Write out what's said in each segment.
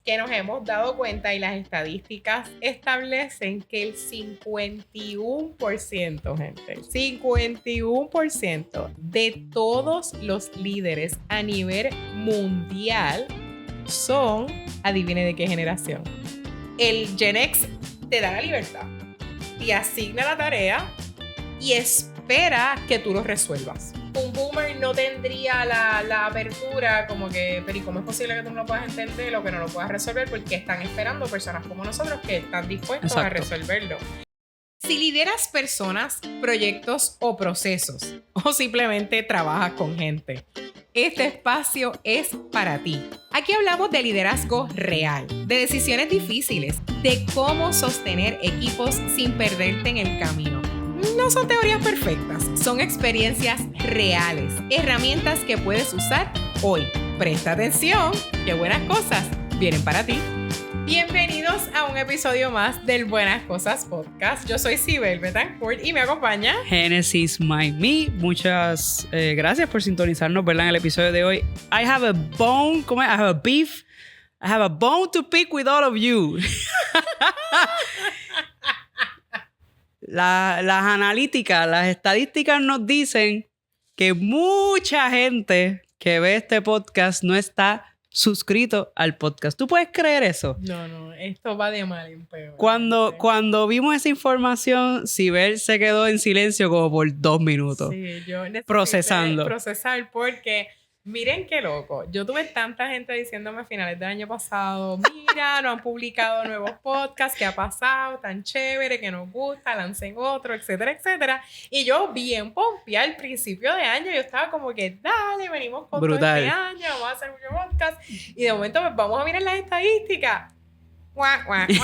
que nos hemos dado cuenta y las estadísticas establecen que el 51%, gente, el 51% de todos los líderes a nivel mundial son, adivine de qué generación. El Gen X te da la libertad, te asigna la tarea y espera que tú lo resuelvas. Un boomer no tendría la apertura como que, pero ¿y cómo es posible que tú no lo puedas entender o que no lo puedas resolver? Porque están esperando personas como nosotros que están dispuestos a resolverlo. Si lideras personas, proyectos o procesos, o simplemente trabajas con gente, este espacio es para ti. Aquí hablamos de liderazgo real, de decisiones difíciles, de cómo sostener equipos sin perderte en el camino. No son teorías perfectas, son experiencias reales, herramientas que puedes usar hoy. Presta atención, que buenas cosas vienen para ti. Bienvenidos a un episodio más del Buenas Cosas Podcast. Yo soy Sibel Betancourt y me acompaña Genesis My Me. Muchas gracias por sintonizarnos, ¿verdad? En el episodio de hoy. I have a bone, ¿cómo es? I have a beef. I have a bone to pick with all of you. Las analíticas, las estadísticas nos dicen que mucha gente que ve este podcast no está suscrito al podcast. ¿Tú puedes creer eso? No, esto va de mal en peor. Cuando vimos esa información, Sibel se quedó en silencio como por 2 minutos. Sí, yo necesito procesar porque miren qué loco. Yo tuve tanta gente diciéndome a finales del año pasado, mira, no han publicado nuevos podcasts, ¿qué ha pasado? Tan chévere, que nos gusta, lancen otro, etcétera, etcétera. Y yo bien pompeada al principio de año, yo estaba como que, dale, venimos con brutal. todo este año, vamos a hacer muchos podcasts. Y de momento pues, vamos a mirar las estadísticas. ¡Guau, guau, guau!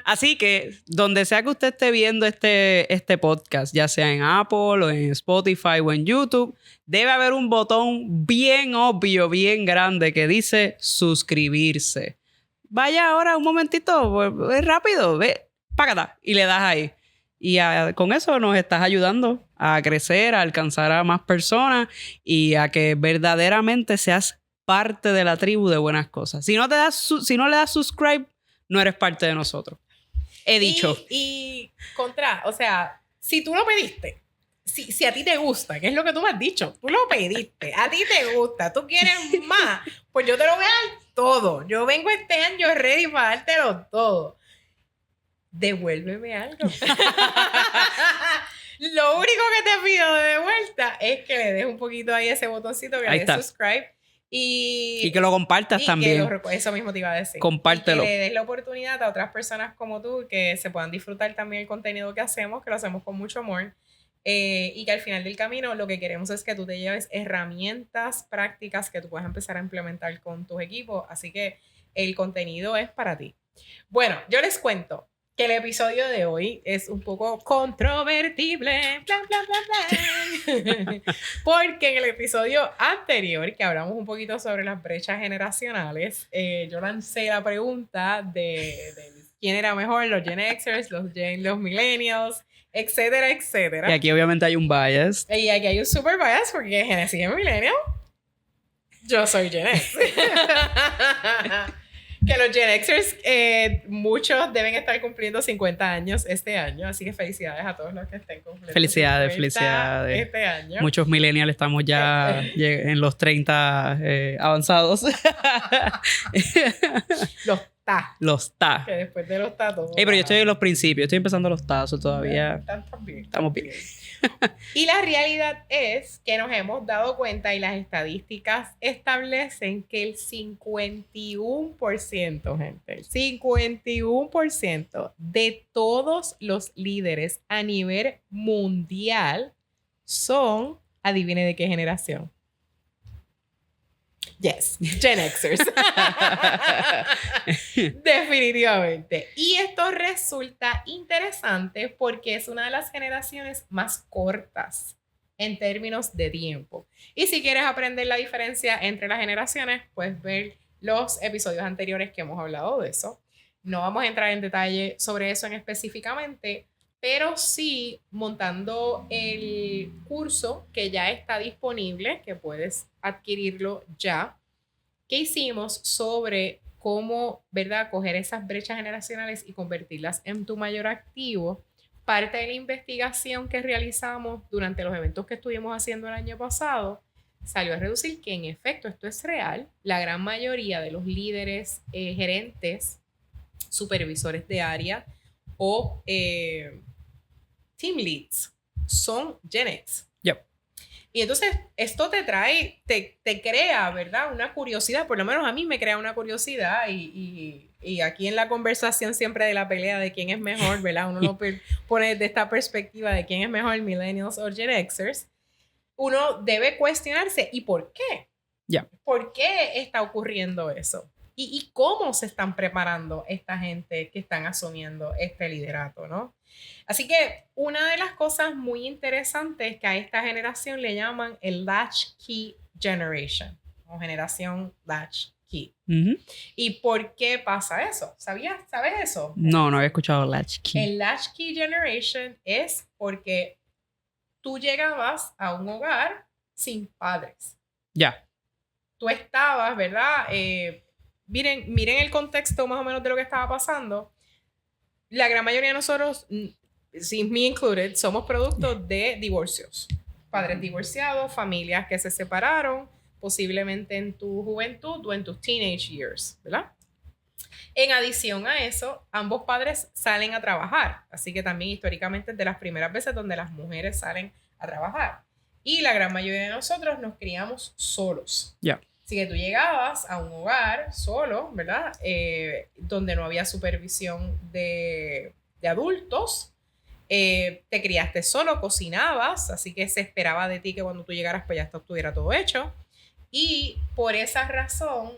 Así que, donde sea que usted esté viendo este podcast, ya sea en Apple o en Spotify o en YouTube, debe haber un botón bien obvio, bien grande que dice suscribirse. Vaya ahora un momentito, es rápido, ve, págata, y le das ahí. Y con eso nos estás ayudando a crecer, a alcanzar a más personas y a que verdaderamente seas parte de la tribu de Buenas Cosas. Si no le das subscribe, no eres parte de nosotros. He dicho. Y o sea, si tú lo pediste, si a ti te gusta, que es lo que tú me has dicho, tú lo pediste, a ti te gusta, tú quieres más, pues yo te lo voy a dar todo. Yo vengo este año ready para dártelo todo. Devuélveme algo. Lo único que te pido de vuelta es que le des un poquito ahí ese botoncito que le des subscribe. Y que lo compartas también. Eso mismo te iba a decir. Compártelo. Y que le des la oportunidad a otras personas como tú que se puedan disfrutar también el contenido que hacemos, que lo hacemos con mucho amor. Y que al final del camino lo que queremos es que tú te lleves herramientas prácticas que tú puedas empezar a implementar con tus equipos. Así que el contenido es para ti. Bueno, yo les cuento que el episodio de hoy es un poco controvertible, porque en el episodio anterior, que hablamos un poquito sobre las brechas generacionales, yo lancé la pregunta de quién era mejor, los Gen Xers, los Millennials, etcétera, etcétera. Y aquí obviamente hay un bias. Y aquí hay un super bias porque Genesis es Millennial, yo soy Gen X. Que los Gen Xers, muchos deben estar cumpliendo 50 años este año, así que felicidades a todos los que estén cumpliendo. Felicidades. Este año. Muchos millennials estamos ya en los 30 avanzados. Los ta. Que después de los ta todo. Pero yo estoy en los principios, estoy empezando los tazos todavía. Estamos bien. Y la realidad es que nos hemos dado cuenta y las estadísticas establecen que el 51%, gente, el 51% de todos los líderes a nivel mundial son, adivine de qué generación. Yes, Gen Xers. Definitivamente. Y esto resulta interesante porque es una de las generaciones más cortas en términos de tiempo. Y si quieres aprender la diferencia entre las generaciones, puedes ver los episodios anteriores que hemos hablado de eso. No vamos a entrar en detalle sobre eso específicamente, pero sí montando el curso que ya está disponible, que puedes adquirirlo ya, que hicimos sobre cómo, ¿verdad?, coger esas brechas generacionales y convertirlas en tu mayor activo. Parte de la investigación que realizamos durante los eventos que estuvimos haciendo el año pasado salió a reducir que en efecto esto es real. La gran mayoría de los líderes, gerentes, supervisores de área o team leads son Gen X. Yep. Y entonces esto te trae, te crea, ¿verdad?, una curiosidad. Por lo menos a mí me crea una curiosidad y aquí en la conversación siempre de la pelea de quién es mejor, ¿verdad? Uno lo pone desde esta perspectiva de quién es mejor, millennials o Gen Xers. Uno debe cuestionarse, ¿y por qué? Yeah. ¿Por qué está ocurriendo eso? ¿Y cómo se están preparando esta gente que están asumiendo este liderato, ¿no? Así que una de las cosas muy interesantes que a esta generación le llaman el Latchkey Generation, o generación Latchkey. ¿Y por qué pasa eso? ¿Sabes eso? No había escuchado Latchkey. El Latchkey Generation es porque tú llegabas a un hogar sin padres. Ya. Tú estabas, ¿verdad? Miren el contexto más o menos de lo que estaba pasando. La gran mayoría de nosotros, sin me included, somos productos de divorcios. Padres divorciados, familias que se separaron, posiblemente en tu juventud o en tus teenage years, ¿verdad? En adición a eso, ambos padres salen a trabajar. Así que también históricamente es de las primeras veces donde las mujeres salen a trabajar. Y la gran mayoría de nosotros nos criamos solos. Ya. Yeah. Así que tú llegabas a un hogar solo, ¿verdad? Donde no había supervisión de adultos. Te criaste solo, cocinabas, así que se esperaba de ti que cuando tú llegaras pues ya estuviera todo hecho. Y por esa razón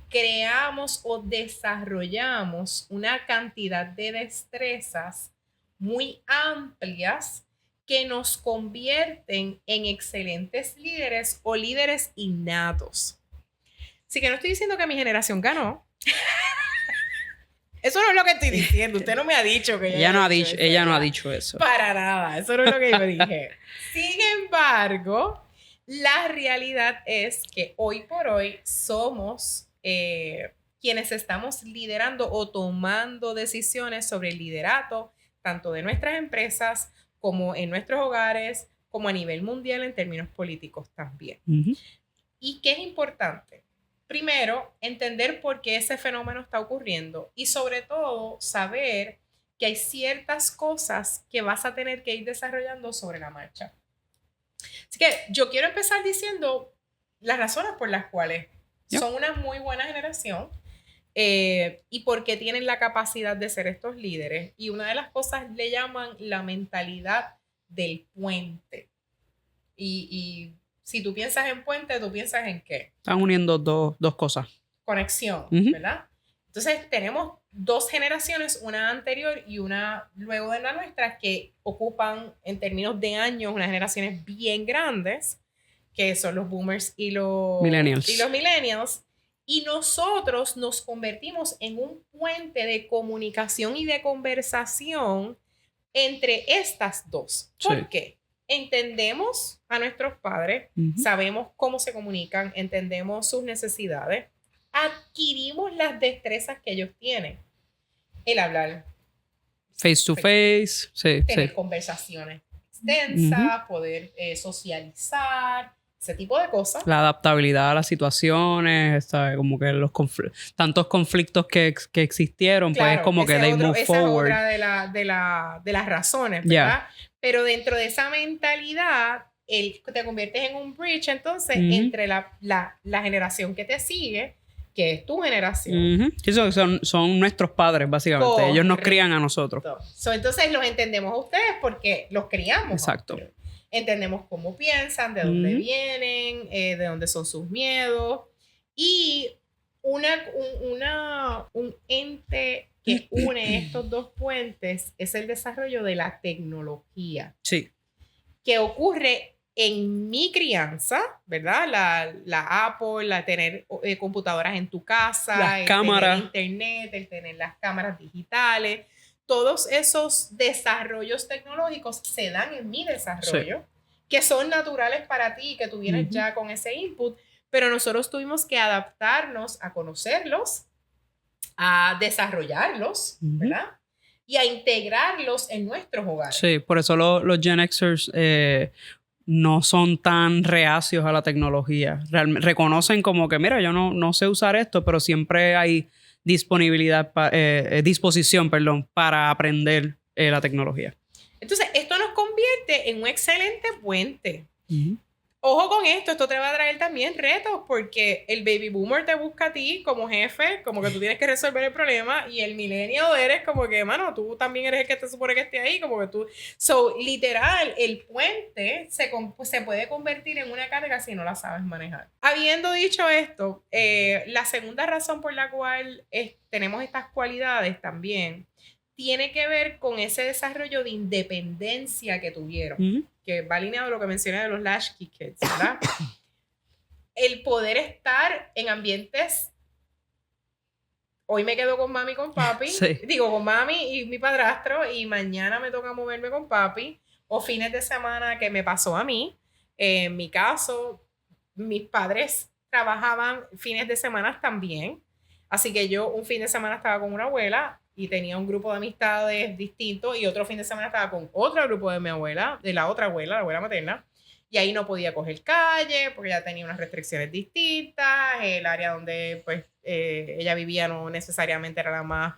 creamos o desarrollamos una cantidad de destrezas muy amplias que nos convierten en excelentes líderes o líderes innatos. Así que no estoy diciendo que mi generación ganó. Eso no es lo que estoy diciendo. Usted no me ha dicho que ella no ha dicho eso. Para nada. Eso no es lo que yo dije. Sin embargo, la realidad es que hoy por hoy somos quienes estamos liderando o tomando decisiones sobre el liderato, tanto de nuestras empresas como en nuestros hogares, como a nivel mundial en términos políticos también. ¿Y qué es importante? Primero, entender por qué ese fenómeno está ocurriendo y sobre todo saber que hay ciertas cosas que vas a tener que ir desarrollando sobre la marcha. Así que yo quiero empezar diciendo las razones por las cuales son una muy buena generación y por qué tienen la capacidad de ser estos líderes. Y una de las cosas le llaman la mentalidad del puente. Y si tú piensas en puente, ¿tú piensas en qué? Están uniendo dos cosas. Conexión, ¿verdad? Entonces tenemos dos generaciones, una anterior y una luego de la nuestra, que ocupan en términos de años unas generaciones bien grandes, que son los boomers y los millennials. Y nosotros nos convertimos en un puente de comunicación y de conversación entre estas dos. ¿Por qué? Entendemos a nuestros padres, sabemos cómo se comunican, entendemos sus necesidades, adquirimos las destrezas que ellos tienen. El hablar face to face, tener conversaciones extensas, poder socializar, ese tipo de cosas. La adaptabilidad a las situaciones, como que tantos conflictos que existieron, claro, pues es como que they move forward. Esa es otra de las razones, ¿verdad? Pero dentro de esa mentalidad, te conviertes en un bridge, entonces, entre la generación que te sigue, que es tu generación. Sí, son nuestros padres, básicamente. Correcto. Ellos nos crían a nosotros. Entonces, los entendemos a ustedes porque los criamos. Exacto. Entendemos cómo piensan, de dónde vienen, de dónde son sus miedos. Y un ente que une estos dos puentes es el desarrollo de la tecnología. Sí. Que ocurre en mi crianza, ¿verdad? La Apple, la tener computadoras en tu casa, cámaras, tener internet, el tener las cámaras digitales. Todos esos desarrollos tecnológicos se dan en mi desarrollo, que son naturales para ti y que tú vienes ya con ese input, pero nosotros tuvimos que adaptarnos a conocerlos, a desarrollarlos, ¿verdad? Y a integrarlos en nuestros hogares. Sí, por eso los Gen Xers no son tan reacios a la tecnología. Reconocen como que, mira, yo no sé usar esto, pero siempre hay disposición, para aprender la tecnología. Entonces, esto nos convierte en un excelente puente. Ojo con esto te va a traer también retos, porque el baby boomer te busca a ti como jefe, como que tú tienes que resolver el problema, y el millennial eres como que, mano, tú también eres el que te supone que esté ahí, como que tú... So, literal, el puente se puede convertir en una carga si no la sabes manejar. Habiendo dicho esto, la segunda razón por la cual tenemos estas cualidades también tiene que ver con ese desarrollo de independencia que tuvieron, que va alineado a lo que mencioné de los Latchkey Kids, ¿verdad? El poder estar en ambientes... Hoy me quedo con mami y con papi. Sí. Digo, con mami y mi padrastro, y mañana me toca moverme con papi. O fines de semana, que me pasó a mí. En mi caso, mis padres trabajaban fines de semana también. Así que yo un fin de semana estaba con una abuela y tenía un grupo de amistades distinto, y otro fin de semana estaba con otro grupo de mi abuela, de la otra abuela, la abuela materna, y ahí no podía coger calle porque ya tenía unas restricciones distintas, el área donde pues ella vivía no necesariamente era la más...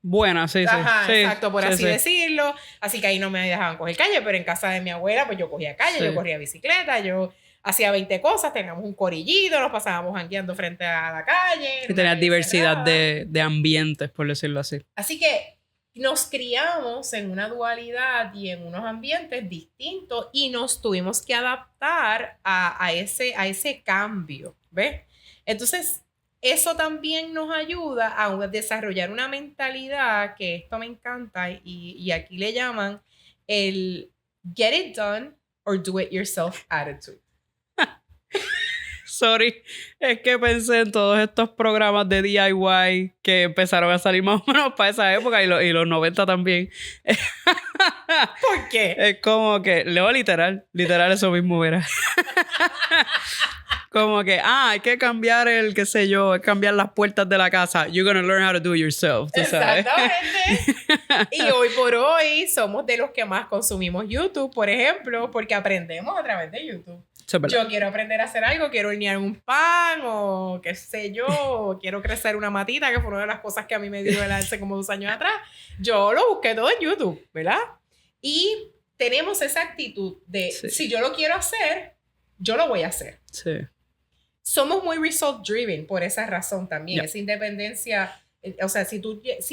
buena, sí, ajá, sí. Exacto, por sí, así sí. decirlo. Así que ahí no me dejaban coger calle, pero en casa de mi abuela pues yo cogía calle, Sí. yo corría bicicleta, yo... hacía 20 cosas, teníamos un corillito, nos pasábamos jangueando frente a la calle. Y tenías diversidad de ambientes, por decirlo así. Así que nos criamos en una dualidad y en unos ambientes distintos, y nos tuvimos que adaptar a ese cambio, ¿ves? Entonces, eso también nos ayuda a desarrollar una mentalidad, que esto me encanta, y aquí le llaman el get it done or do it yourself attitude. Sorry, es que pensé en todos estos programas de DIY que empezaron a salir más o menos para esa época, y los 90 también. ¿Por qué? Es como que, leo literal eso mismo era. Como que, hay que cambiar qué sé yo, cambiar las puertas de la casa. You're gonna learn how to do it yourself, ¿tú sabes? Exactamente. Y hoy por hoy somos de los que más consumimos YouTube, por ejemplo, porque aprendemos a través de YouTube. Yo quiero aprender a hacer algo, quiero hornear un pan, o qué sé yo, o quiero crecer una matita, que fue una de las cosas que a mí me dio hace como 2 años atrás. Yo lo busqué todo en YouTube, ¿verdad? Y tenemos esa actitud de, si yo lo quiero hacer, yo lo voy a hacer. Sí. Somos muy result driven por esa razón también. Esa independencia, o sea, si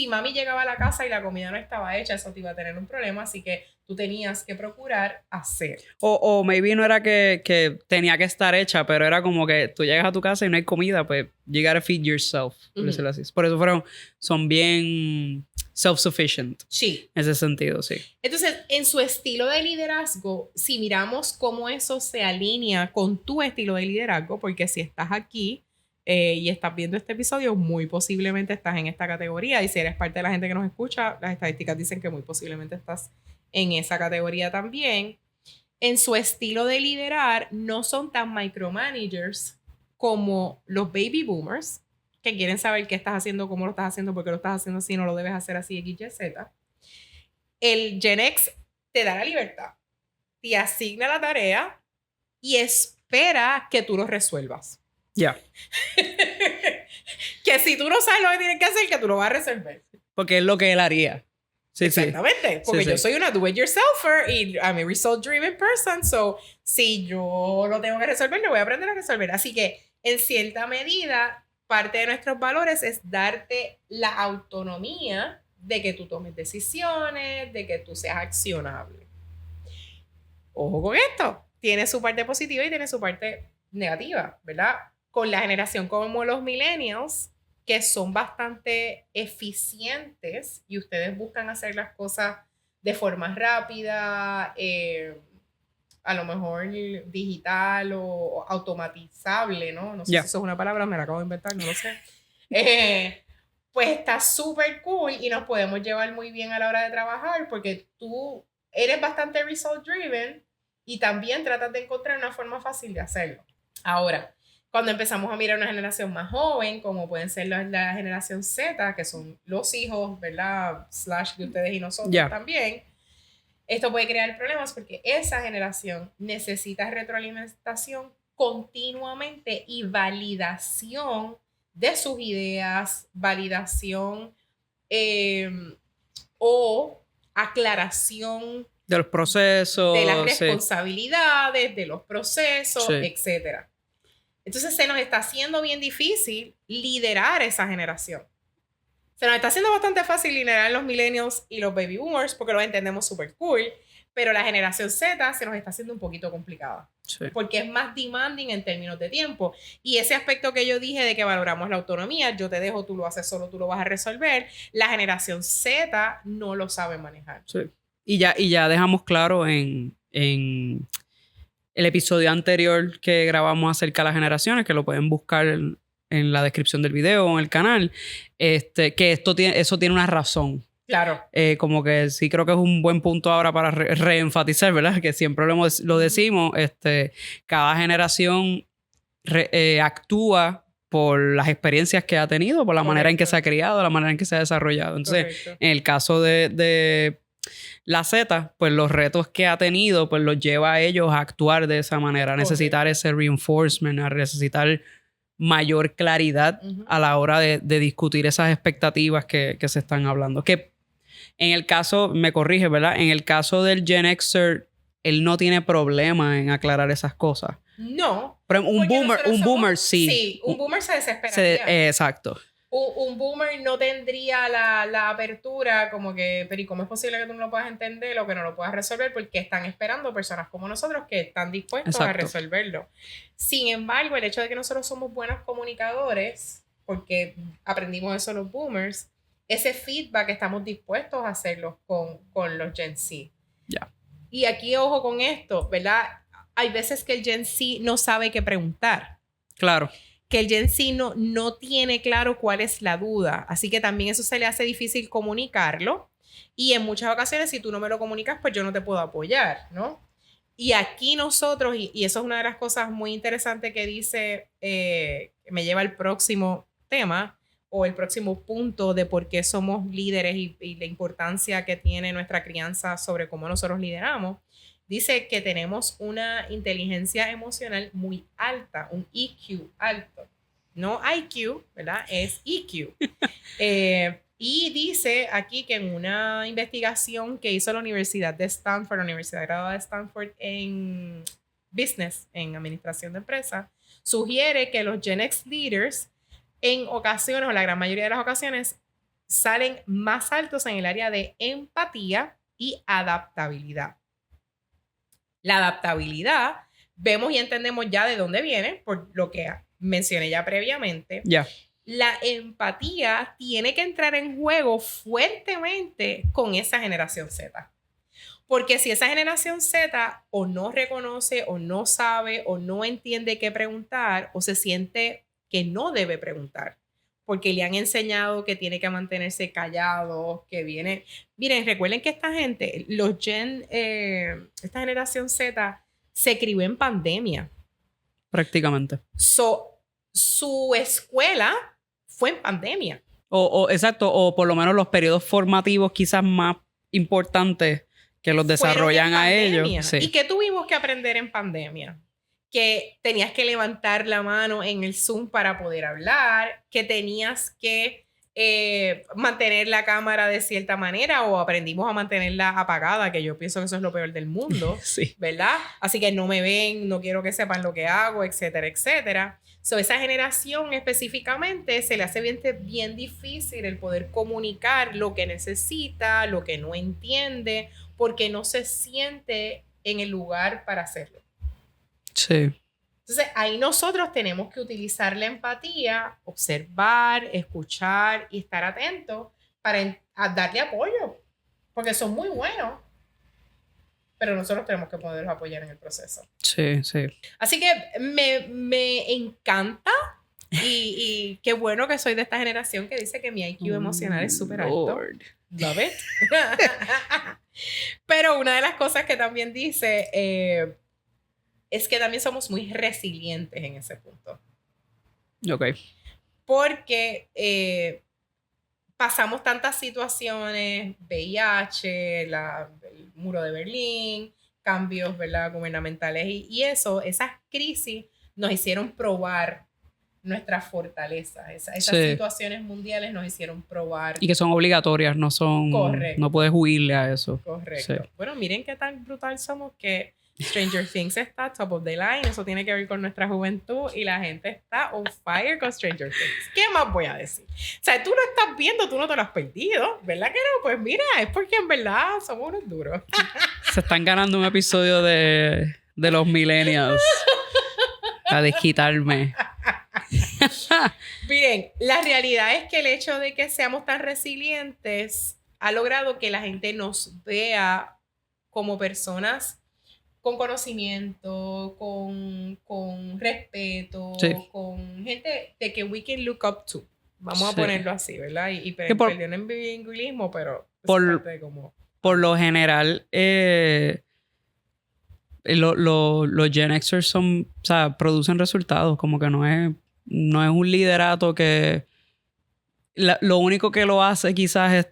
mami llegaba a la casa y la comida no estaba hecha, eso te iba a tener un problema, así que tú tenías que procurar hacer. O maybe no era que tenía que estar hecha, pero era como que tú llegas a tu casa y no hay comida, pues you gotta feed yourself. Por decirlo así. Por eso son bien self-sufficient. Sí. En ese sentido, sí. Entonces, en su estilo de liderazgo, si miramos cómo eso se alinea con tu estilo de liderazgo, porque si estás aquí y estás viendo este episodio, muy posiblemente estás en esta categoría, y si eres parte de la gente que nos escucha, las estadísticas dicen que muy posiblemente estás en esa categoría también. En su estilo de liderar, no son tan micromanagers como los baby boomers, que quieren saber qué estás haciendo, cómo lo estás haciendo, por qué lo estás haciendo así, no lo debes hacer así, X, Y, Z. El Gen X te da la libertad, te asigna la tarea y espera que tú lo resuelvas. Ya. Que si tú no sabes lo que tienes que hacer, que tú lo vas a resolver. Porque es lo que él haría. Sí, exactamente. Porque yo soy una do-it-yourselfer y I'm a result-driven person. So, si yo lo tengo que resolver, lo voy a aprender a resolver. Así que, en cierta medida, parte de nuestros valores es darte la autonomía de que tú tomes decisiones, de que tú seas accionable. Ojo con esto. Tiene su parte positiva y tiene su parte negativa, ¿verdad? Con la generación como los millennials, que son bastante eficientes y ustedes buscan hacer las cosas de forma rápida, a lo mejor digital o automatizable, ¿no? No sé si eso es una palabra, me la acabo de inventar, no lo sé. Pues está súper cool y nos podemos llevar muy bien a la hora de trabajar, porque tú eres bastante result driven Y también tratas de encontrar una forma fácil de hacerlo. Ahora, cuando empezamos a mirar una generación más joven, como pueden ser la generación Z, que son los hijos, ¿verdad? / de ustedes y nosotros también, esto puede crear problemas porque esa generación necesita retroalimentación continuamente y validación de sus ideas, validación o aclaración de los procesos, de las responsabilidades, de los procesos, etc. Entonces se nos está haciendo bien difícil liderar esa generación. Se nos está haciendo bastante fácil liderar los millennials y los baby boomers porque los entendemos súper cool, pero la generación Z se nos está haciendo un poquito complicada. Sí. Porque es más demanding en términos de tiempo. Y ese aspecto que yo dije de que valoramos la autonomía, yo te dejo, tú lo haces solo, tú lo vas a resolver, la generación Z no lo sabe manejar. Sí. Y ya dejamos claro en el episodio anterior que grabamos acerca de las generaciones, que lo pueden buscar en la descripción del video o en el canal, que eso tiene una razón. Claro. Como que sí creo que es un buen punto ahora para reenfatizar, ¿verdad? Que siempre lo decimos, cada generación actúa por las experiencias que ha tenido, por la manera en que se ha criado, la manera en que se ha desarrollado. Entonces, en el caso de la Z, pues los retos que ha tenido, pues los lleva a ellos a actuar de esa manera, a necesitar ese reinforcement, a necesitar mayor claridad a la hora de discutir esas expectativas que se están hablando. Que en el caso, me corrige, ¿verdad? En el caso del Gen Xer, él no tiene problema en aclarar esas cosas. No. Pero un boomer sí. Sí, un boomer se desesperaría. Exacto. Un boomer no tendría la apertura como que, pero ¿y cómo es posible que tú no lo puedas entender o que no lo puedas resolver? Porque están esperando personas como nosotros que están dispuestos a resolverlo. Sin embargo, el hecho de que nosotros somos buenos comunicadores, porque aprendimos eso los boomers, ese feedback estamos dispuestos a hacerlo con los Gen Z. Ya. Y aquí, ojo con esto, ¿verdad? Hay veces que el Gen Z no sabe qué preguntar. Claro. Que el Gen Z no tiene claro cuál es la duda. Así que también eso se le hace difícil comunicarlo. Y en muchas ocasiones, si tú no me lo comunicas, pues yo no te puedo apoyar, ¿no? Y aquí nosotros, y eso es una de las cosas muy interesantes que dice, me lleva al próximo tema o el próximo punto de por qué somos líderes y la importancia que tiene nuestra crianza sobre cómo nosotros lideramos. Dice que tenemos una inteligencia emocional muy alta, un EQ alto. No IQ, ¿verdad? Es EQ. Y dice aquí que en una investigación que hizo la Universidad de Stanford, la Universidad Graduada de Stanford en Business, en Administración de Empresas, sugiere que los Gen X leaders en ocasiones, o la gran mayoría de las ocasiones, salen más altos en el área de empatía y adaptabilidad. La adaptabilidad, vemos y entendemos ya de dónde viene, por lo que mencioné ya previamente. Ya. La empatía tiene que entrar en juego fuertemente con esa generación Z. Porque si esa generación Z o no reconoce, o no sabe, o no entiende qué preguntar, o se siente que no debe preguntar, porque le han enseñado que tiene que mantenerse callado, que viene... Miren, recuerden que esta gente, esta generación Z, se crió en pandemia. Prácticamente. Su escuela fue en pandemia. Exacto, o por lo menos los periodos formativos quizás más importantes que los desarrollan a ellos. Sí. ¿Y qué tuvimos que aprender en pandemia? Que tenías que levantar la mano en el Zoom para poder hablar, que tenías que mantener la cámara de cierta manera, o aprendimos a mantenerla apagada, que yo pienso que eso es lo peor del mundo, sí. ¿verdad? Así que no me ven, no quiero que sepan lo que hago, etcétera, etcétera. Esa generación específicamente se le hace bien difícil el poder comunicar lo que necesita, lo que no entiende, porque no se siente en el lugar para hacerlo. Sí. Entonces, ahí nosotros tenemos que utilizar la empatía, observar, escuchar y estar atentos para darle apoyo, porque son muy buenos, pero nosotros tenemos que poderlos apoyar en el proceso. Sí, sí. Así que me encanta Y qué bueno que soy de esta generación que dice que mi IQ emocional es súper alto. Lord. Love it. Pero una de las cosas que también dice es que también somos muy resilientes en ese punto. Ok. Porque pasamos tantas situaciones, VIH, el muro de Berlín, cambios, ¿verdad?, gubernamentales y eso, esas crisis nos hicieron probar nuestra fortaleza. Esas Sí. situaciones mundiales nos hicieron probar. Y que son obligatorias, no son... Correcto. No puedes huirle a eso. Correcto. Sí. Bueno, miren qué tan brutal somos que Stranger Things está top of the line. Eso tiene que ver con nuestra juventud y la gente está on fire con Stranger Things. ¿Qué más voy a decir? O sea, tú lo estás viendo, tú no te lo has perdido, ¿verdad que no? Pues mira, es porque en verdad somos unos duros. Se están ganando un episodio de los millennials. A desquitarme. Miren, la realidad es que el hecho de que seamos tan resilientes ha logrado que la gente nos vea como personas con conocimiento, con respeto, Sí. con gente de que we can look up to. Vamos a Sí. ponerlo así, ¿verdad? Y Que por- perdonen mi bilingüismo, pero por- es parte de como... Por lo general, los Gen Xers son, o sea, producen resultados, como que no es un liderato que lo único que lo hace quizás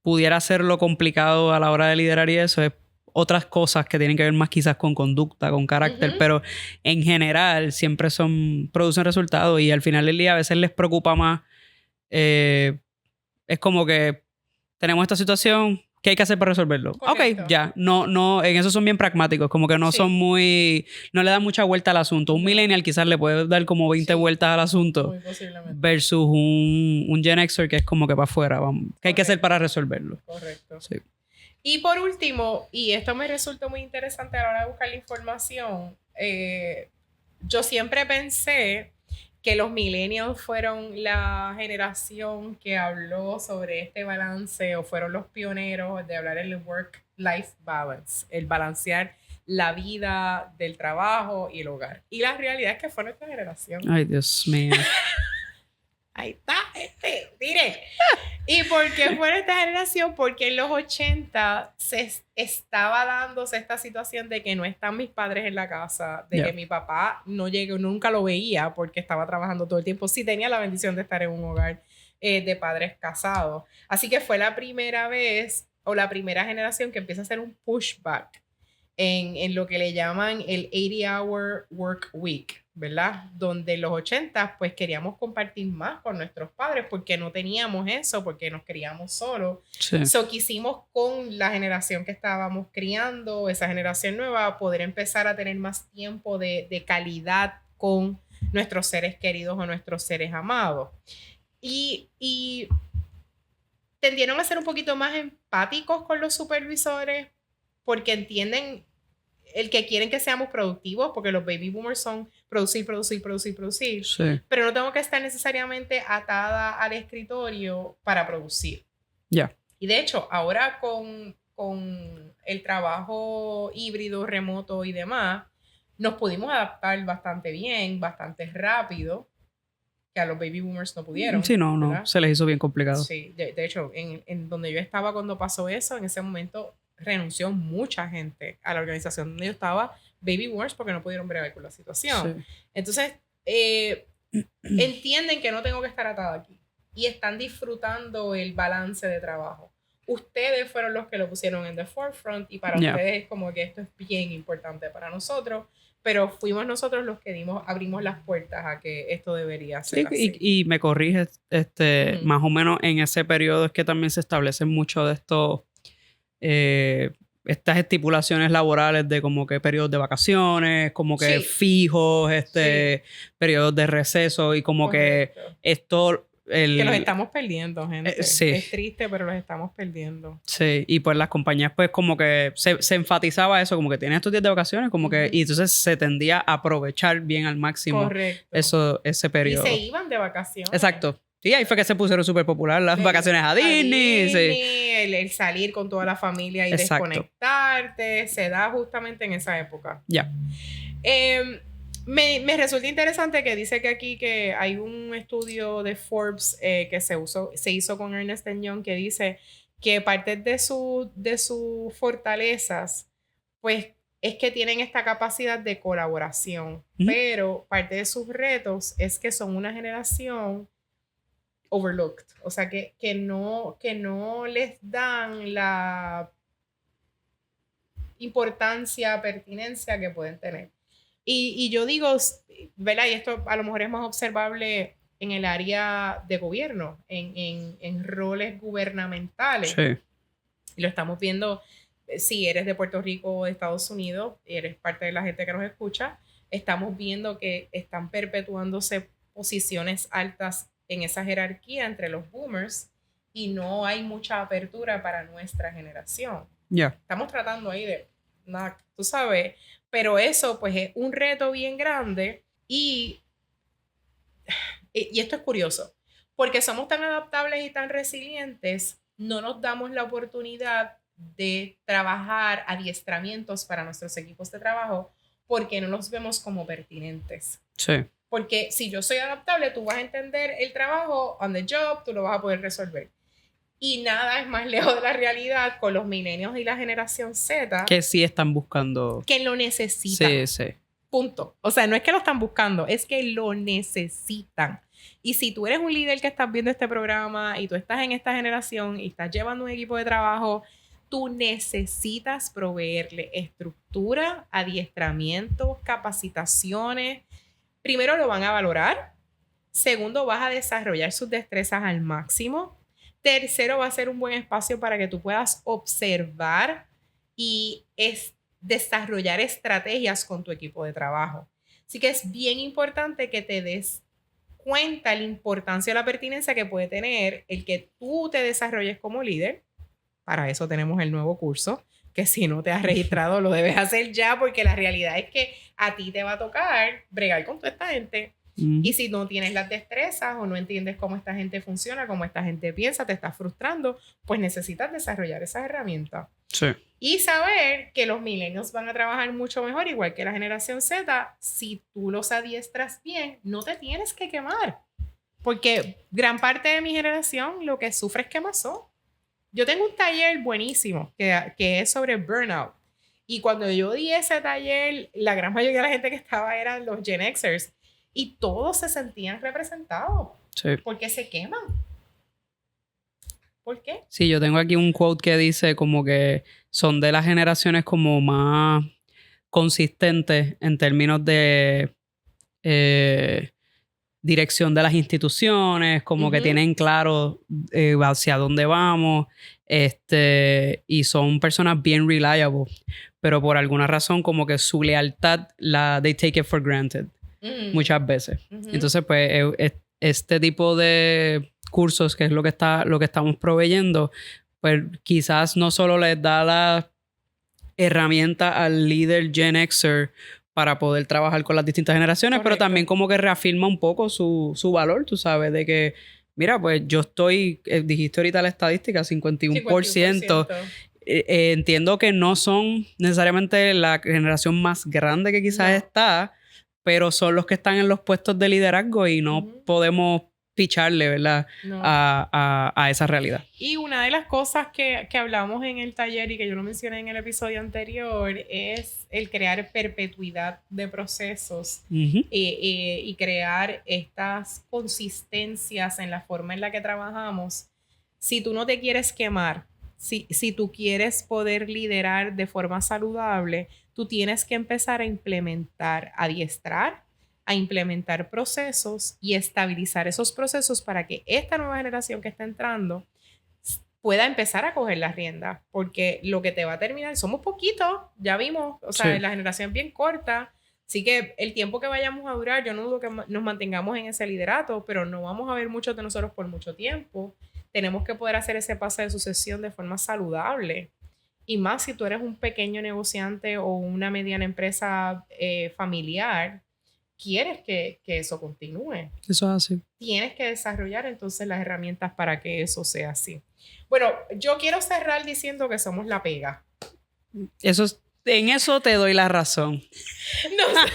pudiera ser lo complicado a la hora de liderar y eso es otras cosas que tienen que ver más quizás con conducta, con carácter, Ujú. pero en general siempre producen resultados y al final del día a veces les preocupa más. Es como que tenemos esta situación, ¿qué hay que hacer para resolverlo? Correcto. Ok, ya. No, en eso son bien pragmáticos, como que no Sí. son no le dan mucha vuelta al asunto. Un No. millennial quizás le puede dar como 20 Sí. vueltas al asunto Muy posiblemente. versus un Gen Xer que es como que para afuera, vamos. ¿Qué hay que hacer para resolverlo? Correcto. Sí. Y por último, y esto me resultó muy interesante a la hora de buscar la información, yo siempre pensé que los millennials fueron la generación que habló sobre este balance o fueron los pioneros de hablar del work-life balance, el balancear la vida del trabajo y el hogar. Y la realidad es que fue nuestra generación. Ay, Dios mío. Ahí está, mire. ¿Y por qué fue nuestra generación? Porque en los 80 se estaba dándose esta situación de que no están mis padres en la casa, de que mi papá no llegó, nunca lo veía porque estaba trabajando todo el tiempo. Sí tenía la bendición de estar en un hogar de padres casados. Así que fue la primera vez o la primera generación que empieza a hacer un pushback en lo que le llaman el 80-hour work week, ¿verdad? Donde en los 80 pues queríamos compartir más con nuestros padres porque no teníamos eso, porque nos criamos solos. Sí. So quisimos con la generación que estábamos criando, esa generación nueva, poder empezar a tener más tiempo de calidad con nuestros seres queridos o nuestros seres amados. Y tendieron a ser un poquito más empáticos con los supervisores porque entienden el que quieren que seamos productivos, porque los baby boomers son producir. Sí. Pero no tengo que estar necesariamente atada al escritorio para producir. Ya. Y de hecho, ahora con el trabajo híbrido, remoto y demás, nos pudimos adaptar bastante bien, bastante rápido, que a los baby boomers no pudieron. Sí, no, ¿verdad? se les hizo bien complicado. Sí, de hecho, en donde yo estaba cuando pasó eso, en ese momento renunció mucha gente a la organización donde yo estaba, baby boomers, porque no pudieron bregar con la situación. Sí. Entonces, entienden que no tengo que estar atada aquí y están disfrutando el balance de trabajo. Ustedes fueron los que lo pusieron en the forefront y para ustedes es como que esto es bien importante para nosotros, pero fuimos nosotros los que abrimos las puertas a que esto debería ser así. Y me corriges, más o menos en ese periodo es que también se establecen mucho de estos estas estipulaciones laborales de como que periodos de vacaciones, como que fijos, periodos de receso y como que esto... que los estamos perdiendo, gente. Sí. Es triste, pero los estamos perdiendo. Sí, y pues las compañías pues como que se enfatizaba eso, como que tienen estos días de vacaciones, como que... Y entonces se tendía a aprovechar bien al máximo ese periodo. Y se iban de vacaciones. Exacto. Sí, ahí fue que se pusieron súper popular las vacaciones a Disney. Sí. El salir con toda la familia y desconectarte. Se da justamente en esa época. Ya. Me resulta interesante que dice que aquí que hay un estudio de Forbes que se hizo con Ernst Young que dice que parte de sus fortalezas, pues es que tienen esta capacidad de colaboración, pero parte de sus retos es que son una generación overlooked, o sea, que no les dan la importancia, pertinencia que pueden tener. Y yo digo, ¿verdad? Y esto a lo mejor es más observable en el área de gobierno, en roles gubernamentales. Sí. Y lo estamos viendo, si eres de Puerto Rico o de Estados Unidos, eres parte de la gente que nos escucha, estamos viendo que están perpetuándose posiciones altas en esa jerarquía entre los boomers y no hay mucha apertura para nuestra generación. Yeah. Estamos tratando ahí de, nada, tú sabes, pero eso pues es un reto bien grande y esto es curioso, porque somos tan adaptables y tan resilientes, no nos damos la oportunidad de trabajar adiestramientos para nuestros equipos de trabajo porque no los vemos como pertinentes. Sí. Porque si yo soy adaptable, tú vas a entender el trabajo on the job, tú lo vas a poder resolver. Y nada es más lejos de la realidad con los millennials y la generación Z. Que sí están buscando. Que lo necesitan. Sí, sí. Punto. O sea, no es que lo están buscando, es que lo necesitan. Y si tú eres un líder que estás viendo este programa y tú estás en esta generación y estás llevando un equipo de trabajo, tú necesitas proveerle estructura, adiestramientos, capacitaciones. Primero lo van a valorar. Segundo, vas a desarrollar sus destrezas al máximo. Tercero, va a ser un buen espacio para que tú puedas observar y desarrollar estrategias con tu equipo de trabajo. Así que es bien importante que te des cuenta la importancia de la pertinencia que puede tener el que tú te desarrolles como líder. Para eso tenemos el nuevo curso, que si no te has registrado lo debes hacer ya, porque la realidad es que a ti te va a tocar bregar con toda esta gente. Y si no tienes las destrezas o no entiendes cómo esta gente funciona, cómo esta gente piensa, te estás frustrando, pues necesitas desarrollar esas herramientas. Sí. Y saber que los millennials van a trabajar mucho mejor, igual que la generación Z, si tú los adiestras bien, no te tienes que quemar. Porque gran parte de mi generación lo que sufre es quemazón. Yo tengo un taller buenísimo que es sobre burnout. Y cuando yo di ese taller, la gran mayoría de la gente que estaba eran los Gen Xers. Y todos se sentían representados. Sí. Porque se queman. ¿Por qué? Sí, yo tengo aquí un quote que dice como que son de las generaciones como más consistentes en términos de dirección de las instituciones, como que tienen claro hacia dónde vamos, y son personas bien reliable, pero por alguna razón como que su lealtad, they take it for granted muchas veces. Entonces, pues, este tipo de cursos, que es lo que estamos proveyendo, pues quizás no solo les da la herramienta al líder Gen Xer para poder trabajar con las distintas generaciones, pero también como que reafirma un poco su valor, tú sabes, de que, mira, pues yo estoy, dijiste ahorita la estadística, 51%. Entiendo que no son necesariamente la generación más grande que quizás está, pero son los que están en los puestos de liderazgo y no podemos picharle, ¿verdad? No. A esa realidad. Y una de las cosas que hablamos en el taller y que yo lo mencioné en el episodio anterior es el crear perpetuidad de procesos y crear estas consistencias en la forma en la que trabajamos. Si tú no te quieres quemar, si tú quieres poder liderar de forma saludable, tú tienes que empezar a implementar, adiestrar, a implementar procesos y estabilizar esos procesos para que esta nueva generación que está entrando pueda empezar a coger las riendas, porque lo que te va a terminar, somos poquitos, ya vimos, o sea, la generación es bien corta, así que el tiempo que vayamos a durar, yo no dudo que nos mantengamos en ese liderato, pero no vamos a ver muchos de nosotros por mucho tiempo. Tenemos que poder hacer ese paso de sucesión de forma saludable. Y más si tú eres un pequeño negociante o una mediana empresa familiar, quieres que eso continúe. Eso es así. Tienes que desarrollar entonces las herramientas para que eso sea así. Bueno, yo quiero cerrar diciendo que somos la pega. Eso En eso te doy la razón. Nosotros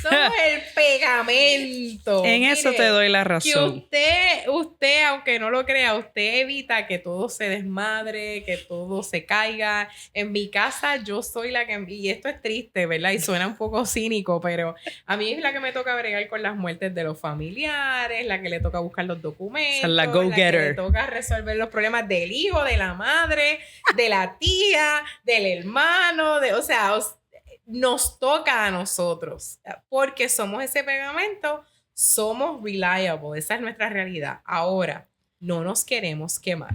somos el pegamento. En eso te doy la razón. Que usted, aunque no lo crea, usted evita que todo se desmadre, que todo se caiga. En mi casa yo soy la que... Y esto es triste, ¿verdad? Y suena un poco cínico, pero a mí es la que me toca bregar con las muertes de los familiares, la que le toca buscar los documentos, Esa es la que go-getter. le toca resolver los problemas del hijo, de la madre, de la tía, del hermano, o sea, nos toca a nosotros, porque somos ese pegamento, somos reliable, esa es nuestra realidad. Ahora, no nos queremos quemar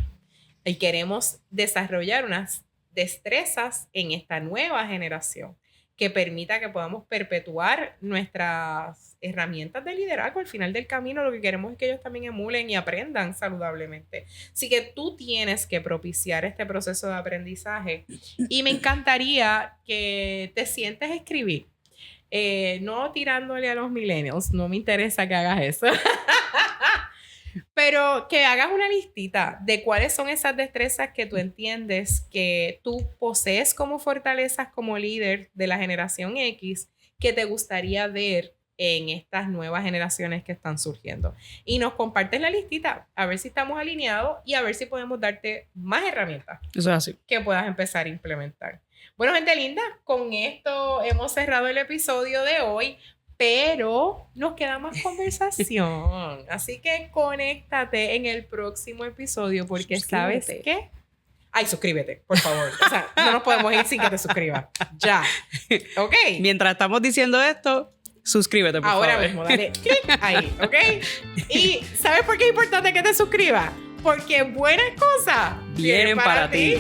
y queremos desarrollar unas destrezas en esta nueva generación que permita que podamos perpetuar nuestras herramientas de liderazgo. Al final del camino lo que queremos es que ellos también emulen y aprendan saludablemente. Así que tú tienes que propiciar este proceso de aprendizaje y me encantaría que te sientes a escribir. No tirándole a los millennials, no me interesa que hagas eso. Pero que hagas una listita de cuáles son esas destrezas que tú entiendes que tú posees como fortalezas como líder de la generación X que te gustaría ver en estas nuevas generaciones que están surgiendo. Y nos compartes la listita, a ver si estamos alineados y a ver si podemos darte más herramientas. Eso es así. Que puedas empezar a implementar. Bueno, gente linda, con esto hemos cerrado el episodio de hoy. Pero nos queda más conversación. Así que conéctate en el próximo episodio porque ¿sabes qué? Ay, suscríbete, por favor. O sea, no nos podemos ir sin que te suscribas. Ya. ¿Ok? Mientras estamos diciendo esto, suscríbete, por favor. Ahora mismo, dale clic ahí, ¿ok? Y ¿sabes por qué es importante que te suscribas? Porque buenas cosas vienen para ti.